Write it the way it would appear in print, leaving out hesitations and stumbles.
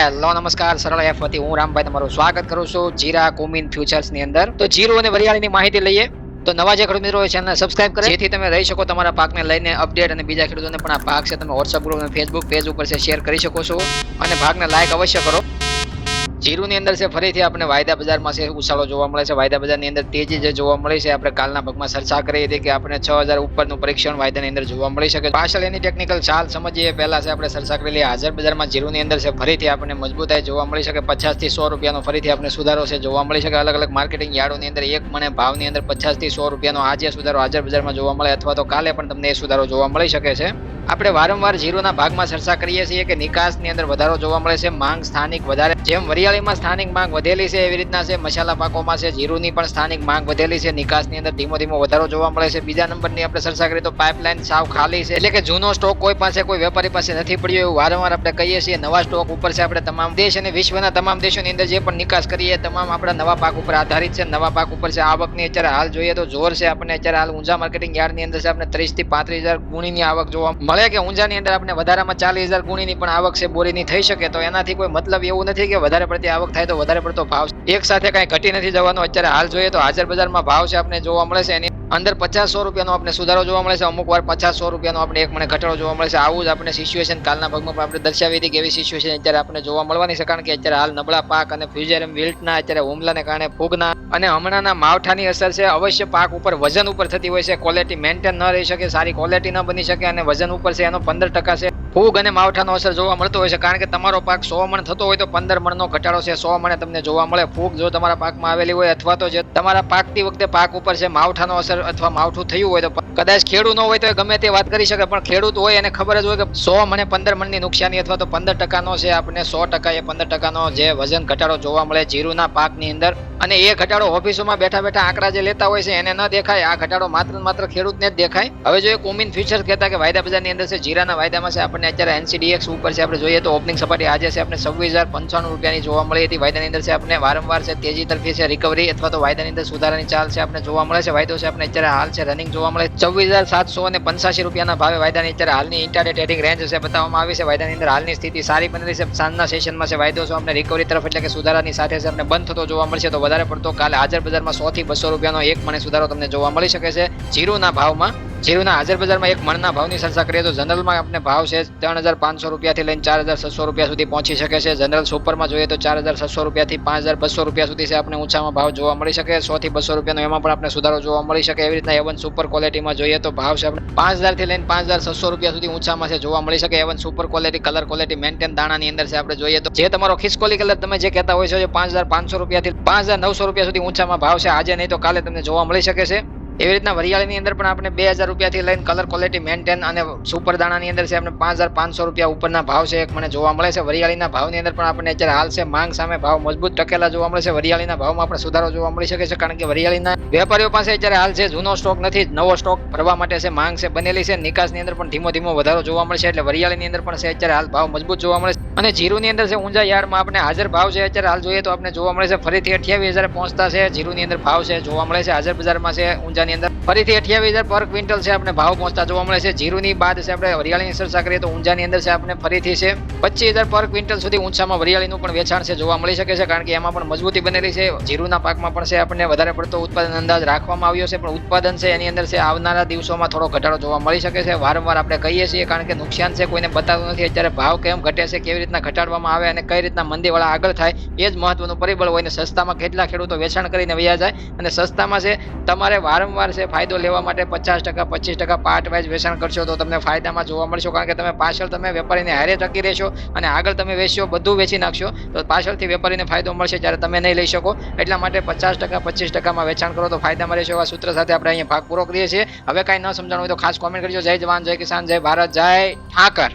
Hello નમસ્કાર સરળ F વતી હું રામભાઈ તમારું સ્વાગત કરું છું જીરા કોમિન ફ્યુચર્સ ની અંદર. તો જીરું અને વરિયાળીની માહિતી લઈએ. તો નવા જે ખેડૂત મિત્રો હોય ચેનલને સબસ્ક્રાઇબ કરે જેથી તમે રહી શકો તમારા પાકને લઈને અપડેટ, અને બીજા ખેડૂતોને પણ આ પાક છે તમે વોટ્સઅપ ગ્રુપ અને ફેસબુક પેજ ઉપર છે શેર કરી શકો છો, અને ભાગને લાઈક અવશ્ય કરો. જીરુની અંદર છે ફરીથી આપણે વાયદા બજારમાં છે ઉછાળો જોવા મળે છે. વાયદા બજારની અંદર તેજી જે જોવા મળી છે, આપણે કાલના ભાગમાં ચર્ચા કરી હતી કે આપણે 6000 ઉપરનું પરીક્ષણ વાયદાની અંદર જોવા મળી શકે. પાછળ એની ટેકનિકલ ચાલ સમજીએ પહેલા છે આપણે ચર્ચા કરેલી. હાજર બજારમાં જીરુની અંદર છે ફરીથી આપણે મજબૂતાઈ જોવા મળી શકે. 50 થી 100 રૂપિયાનો ફરીથી આપણે સુધારો છે જોવા મળી શકે. અલગ અલગ માર્કેટિંગ યાર્ડોની અંદર એક મણે ભાવની અંદર 50 થી 100 રૂપિયાનો આજે સુધારો હાજર બજારમાં જોવા મળે, અથવા તો કાલે પણ તમને એ સુધારો જોવા મળી શકે છે. આપણે વારંવાર જીરુના ભાગમાં ચર્ચા કરીએ છીએ કે નિકાસની અંદર વધારો જોવા મળે છે, માંગ સ્થાનિક વધારે. જેમ વરિયાળીમાં સ્થાનિક માંગ વધેલી છે એવી રીતના છે મસાલા પાકોમાં છે જીરુની પણ સ્થાનિક માંગ વધેલી છે. નિકાસની અંદર ધીમો ધીમો વધારો જોવા મળે છે. બીજા નંબરની આપણે ચર્ચા કરીએ તો પાઇપલાઇન સાવ ખાલી છે, એટલે કે જૂનો સ્ટોક કોઈ પાસે કોઈ વેપારી પાસે નથી પડ્યો એવું વારંવાર આપણે કહીએ છીએ. નવા સ્ટોક ઉપર છે આપણે તમામ દેશ અને વિશ્વના તમામ દેશોની અંદર જે પણ નિકાસ કરીએ તમામ આપણા નવા પાક ઉપર આધારિત છે. નવા પાક ઉપર છે આવકની અત્યારે હાલ જોઈએ તો જોર છે. આપણને અત્યારે હાલ ઊંઝા માર્કેટિંગ યાર્ડની અંદર છે આપણે 30 થી 35000 ગુણીની આવક જોવા મળે કે ઊંઝાની અંદર આપણે વધારામાં 40000 ગુણીની પણ આવક છે બોરીની થઈ શકે. તો એનાથી કોઈ મતલબ એવું નથી કે વધારે પડતી આવક થાય તો વધારે પડતો ભાવ એક સાથે કઈ ઘટી નથી જવાનો. અત્યારે હાલ જોઈએ તો હાજર બજારમાં ભાવ છે આપણે જોવા મળે છે એની અંદર 50-100 રૂપિયાનો આપણે સુધારો જોવા મળે છે. અમુક વાર 50-100 રૂપિયાનો આપણે એક મણે ઘટાડો જોવા મળે છે. આવું જ આપણે સિચ્યુએશન કાલના ભાગમાં પણ આપણે દર્શાવી હતી કે એવી સિચ્યુએશન અત્યારે આપણે જોવા મળવાની છે, કારણ કે અત્યારે હાલ નબળા પાક અને ફ્યુઝેરિયમ વિલ્ટના અત્યારે હુમલાને કારણે ફૂગના અને હમણાંના માવઠાની અસર છે. અવશ્ય પાક ઉપર વજન ઉપર થતી હોય છે. ક્વોલિટી મેન્ટેન ન રહી શકે, સારી ક્વોલિટી ન બની શકે, અને વજન ઉપર છે એનો 15% છે ફૂગ અને માવઠાનો અસર જોવા મળતો હોય છે. કારણ કે તમારો પાક 100 મણ થતો હોય તો 15 મણનો ઘટાડો છે 100 મણે તમને જોવા મળે. ફૂગ જો તમારા પાકમાં આવેલી હોય, અથવા તો જે તમારા પાકતી વખતે પાક ઉપર છે માવઠાનો અસર અથવા માવઠું થયું હોય તો કદાચ ખેડૂત ન હોય તો ગમે તે વાત કરી શકે, પણ ખેડૂત હોય એને ખબર જ હોય કે 100 મણે 15 મણની નુકસાની અથવા તો 15%નો છે આપણે 100% એ 15%નો જે વજન ઘટાડો જોવા મળે જીરુના પાકની અંદર. અને એ ઘટાડો ઓફિસોમાં બેઠા બેઠા આંકડા જે લેતા હોય છે એને ન દેખાય. આ ઘટાડો માત્ર ખેડૂતને જ દેખાય. હવે જો કોમિન ફ્યુચર કહેતા કે વાયદા બજારની અંદર છે જીરાના વાયદામાં છે આપણને અત્યારે NCDX ઉપર છે આપણે જોઈએ તો ઓપનિંગ સપાટી આજે છે આપણે 26095 રૂપિયાની જોવા મળી હતી. વાયદાની અંદર છે આપણે વારંવાર છે તેજી તરફી છે રિકવરી અથવા તો વાયદાની અંદર સુધારાની ચાલ છે આપણે જોવા મળે છે. વાયદો છે આપણે અત્યારે હાલ છે રનિંગ જોવા મળે 24785 રૂપિયાના ભાવે વાયદાની અત્યારે હાલની ઇન્ટરડે ટ્રેડિંગ રેન્જ છે બતાવવામાં આવી છે. વાયદાની અંદર હાલની સ્થિતિ સારી બનેલી છે. સાંજના સેશનમાં છે વાયદો છે આપણે રિકવરી તરફ એટલે કે સુધારાની સાથે છે આપણે બંધ થતો જોવા મળશે. તો વધારે પડતો કાલે હાજર બજારમાં 100 થી 200 રૂપિયાનો એક મણે સુધારો તમને જોવા મળી શકે છે જીરુના ભાવમાં. જીરુના હાજર બજારમાં એક મણના ભાવની ચર્ચા કરીએ તો જનરલમાં આપણે ભાવ છે 3500 રૂપિયાથી લઈને 4600 રૂપિયા સુધી પહોંચી શકે છે. જનરલ સુપરમાં જોઈએ તો 4600 રૂપિયાથી 5200 રૂપિયા સુધી છે આપણે ઊંચામાં ભાવ જોવા મળી શકે. 100 થી 200 રૂપિયાનો એમાં પણ આપણે સુધારો જોવા મળી શકે. એવી રીતના A1 સુપર ક્વોલિટીમાં જોઈએ તો ભાવ છે આપણે 5000 થી લઈને 5600 રૂપિયા સુધી ઊંચામાં છે જોવા મળી શકે. A1 super quality colour quality maintain દાણાની અંદર છે આપણે જોઈએ તો જે તમારો ખિસકોલી કલર તમે જે કહેતા હોય છે 5500 રૂપિયાથી 5900 રૂપિયા સુધી ઊંચામાં ભાવ છે આજે નહીં તો કાલે તમને જોવા મળી શકે છે. એવી રીતના વરિયાળીની અંદર પણ આપણે 2000 રૂપિયાથી લઈને કલર ક્વોલિટી મેન્ટેન અને સુપર દાણાની અંદર છે આપણે 5500 રૂપિયા ઉપરના ભાવ છે એક મને જોવા મળે છે. વરિયાળીના ભાવની અંદર પણ આપણે અત્યારે હાલ છે માંગ સામે ભાવ મજબૂત ટકેલા જોવા મળે છે. વરિયાળીના ભાવમાં આપણે સુધારો જોવા મળી શકે છે, કારણ કે વરિયાળીના વેપારીઓ પાસે અત્યારે હાલ છે જૂનો સ્ટોક નથી, નવો સ્ટોક ભરવા માટે છે માંગ છે બનેલી છે. નિકાસની અંદર પણ ધીમો ધીમો વધારો જોવા મળશે, એટલે વરિયાળીની અંદર પણ છે અત્યારે હાલ ભાવ મજબૂત જોવા મળે છે. અને જીરુની અંદર છે ઊંઝા યાર્ડમાં આપણે હાજર ભાવ છે અત્યારે હાલ જોઈએ તો આપણે જોવા મળે છે ફરીથી 28000 પહોંચતા છે. જીરુની અંદર ભાવ છે જોવા મળે છે. હાજર બજારમાં છે ઊંઝાની અંદર ફરીથી 28000 પર ક્વિન્ટલ છે આપણે ભાવ પહોંચતા જોવા મળે છે. જીરુની બાદ છે આપણે વરિયાળીની ચર્ચા કરીએ તો ઊંઝાની અંદર છે આપણે ફરીથી છે 25000 પર ક્વિન્ટલ સુધી ઊંચામાં વરિયાળીનું પણ વેચાણ છે જોવા મળી શકે છે, કારણ કે એમાં પણ મજબૂતી બનેલી છે. જીરુના પાકમાં પણ છે આપણને વધારે પડતો ઉત્પાદન અંદાજ રાખવામાં આવ્યો છે, પણ ઉત્પાદન છે એની અંદર છે આવનારા દિવસોમાં થોડો ઘટાડો જોવા મળી શકે છે. વારંવાર આપણે કહીએ છીએ કારણ કે નુકસાન છે કોઈને બતાવતું નથી. અત્યારે ભાવ કેમ ઘટે છે, કેવી રીતના ઘટાડવામાં આવે અને કઈ રીતના મંદીવાળા આગળ થાય એ જ મહત્વનું પરિબળ હોય. ને સસ્તામાં કેટલા ખેડૂતો વેચાણ કરીને વયા જાય, અને સસ્તામાં છે તમારે વારંવાર છે ફાયદો લેવા માટે 50% 25% પાર્ટ વાઇઝ વેચાણ કરશો તો તમને ફાયદામાં જોવા મળશો, કારણ કે તમે પાછળ તમે વેપારીને હારે ટકી રહેશો અને આગળ તમે વેચશો બધું વેચી નાખશો તો પાછળથી વેપારીને ફાયદો મળશે જ્યારે તમે નહીં લઈ શકો. એટલા માટે 50% 25%માં વેચાણ કરો તો ફાયદામાં રહેશો. એવા સૂત્ર સાથે આપણે અહીંયા ભાગ પૂરો કરીએ છીએ. હવે કાંઈ ન સમજાણું હોય તો ખાસ કોમેન્ટ કરજો. જય જવાન, જય કિસાન, જય ભારત, જય ઠાકર.